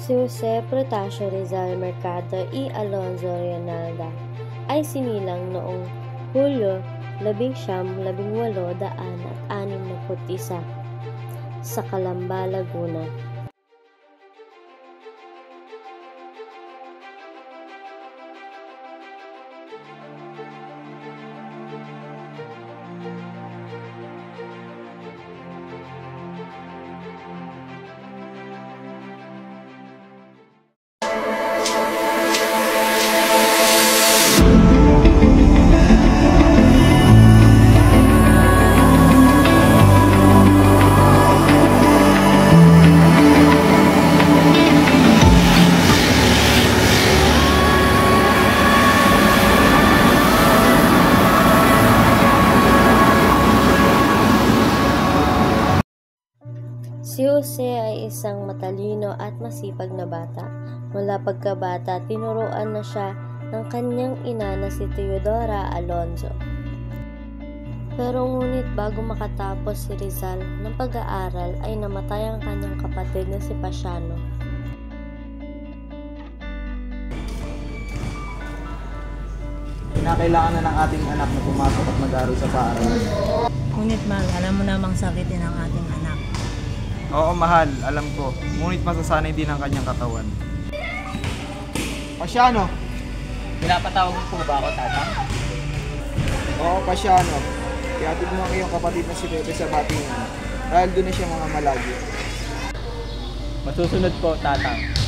Si Jose Protasio Rizal Mercado y Alonzo Rionalda ay sinilang noong Hulyo 1961 sa Calamba, Laguna. Si Jose ay isang matalino at masipag na bata. Mula pagkabata, tinuruan na siya ng kanyang ina na si Teodora Alonzo. Pero ngunit bago makatapos si Rizal ng pag-aaral ay namatay ang kanyang kapatid na si Pasiano. Kinakailangan na ng ating anak na pumasok at mag-aaral sa paaralan. Ngunit mahal, alam mo namang sakit din ang ating anak. Oo mahal, alam ko. Ngunit masasanay din ang kanyang katawan. Pasiano? Pinapatawag mo po ba ako, Tatang? Oo, Pasiano. Ihatid mo ang iyong kapatid na si Pepe sa batingan. Dahil doon na siya mga malagi. Masusunod po, Tatang.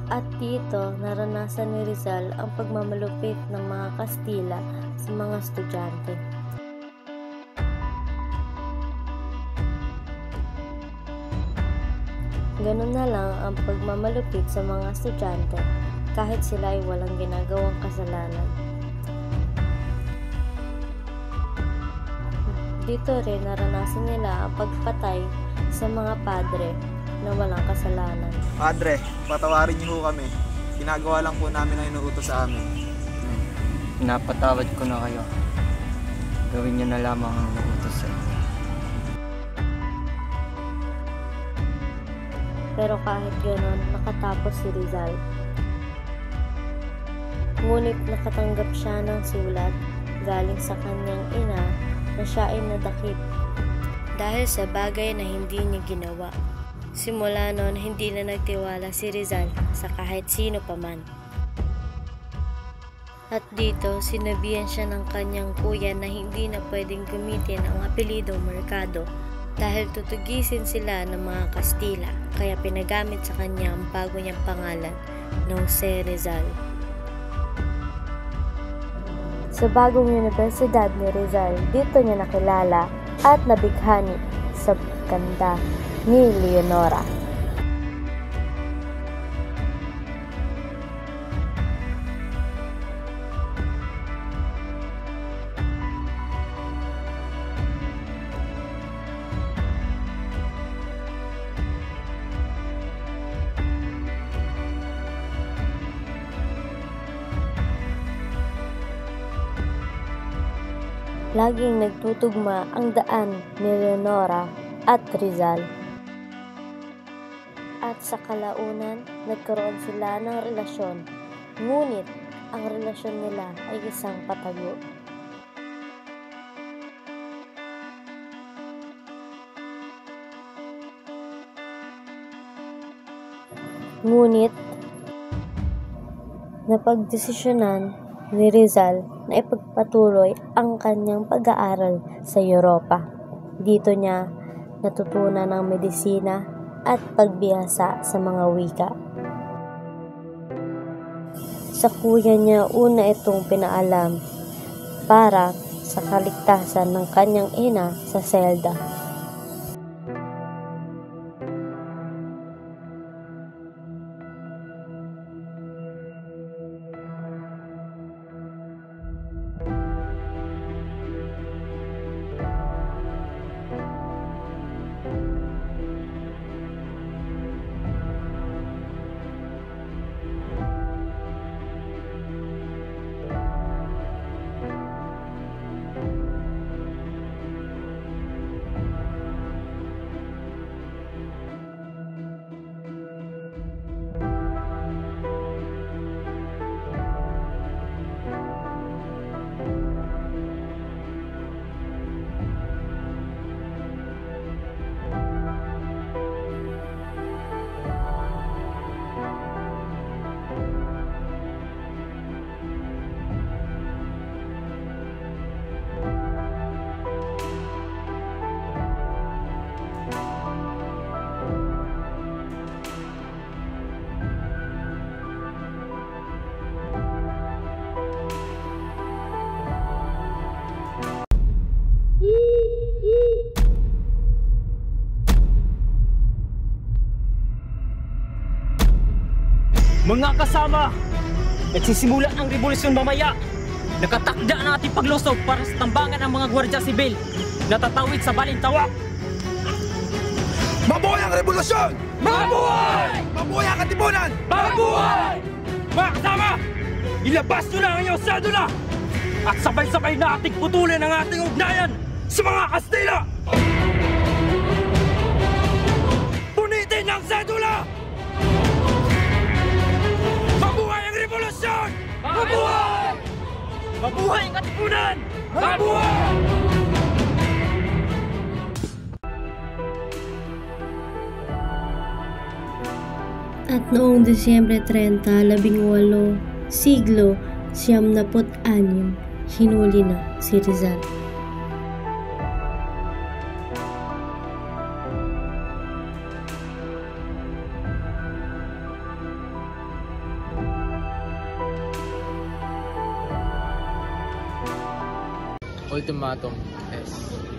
At dito, naranasan ni Rizal ang pagmamalupit ng mga Kastila sa mga estudyante. Ganun na lang ang pagmamalupit sa mga estudyante kahit sila ay walang ginagawang kasalanan. Dito rin naranasan nila ang pagpatay sa mga padre na walang kasalanan. Padre, patawarin niyo ho kami. Ginagawa lang po namin ang inuutos sa amin. Pinapatawad ko na kayo. Gawin niyo na lamang ang inuutos sa inyo. Pero kahit gano'n, nakatapos si Rizal. Ngunit nakatanggap siya ng sulat galing sa kanyang ina na siya ay nadakip dahil sa bagay na hindi niya ginawa. Simula noon, hindi na nagtiwala si Rizal sa kahit sino paman. At dito, sinabihan siya ng kanyang kuya na hindi na pwedeng gamitin ang apelyido Mercado dahil tutugisin sila ng mga Kastila, kaya pinagamit sa kanya ang bago niyang pangalan na Jose Rizal. Sa bagong universidad ni Rizal, dito niya nakilala at nabighani sa ganda ni Leonora. Laging nagtutugma ang daan ni Leonora at Rizal. At sa kalaunan, nagkaroon sila ng relasyon. Ngunit, ang relasyon nila ay isang patago. Ngunit, napagdesisyonan ni Rizal na ipagpatuloy ang kanyang pag-aaral sa Europa. Dito niya natutunan ang medisina at pagbihasa sa mga wika. Sa kuya niya una itong pinaalam para sa kaligtasan ng kanyang ina sa selda. Mga kasama, nagsisimula ang revolusyon mamaya. Nakatakda na ating paglusog para sa tambangan ng mga gwardya sibil na tatawid sa balintawak. Mabuhay ang revolusyon! Mabuhay! Mabuhay ang katipunan! Mabuhay! Mga kasama, ilabas nyo na ang iyong sedula at sabay-sabay na ating putulin ang ating ugnayan sa mga Kastila! Punitin ang sedula! Mabuhay ang revolusyon! Mabuhay! Mabuhay ang katipunan! Mabuhay! At noong Disyembre 30, 18, siglo 96, hinuli na si Rizal. Ultimatum S.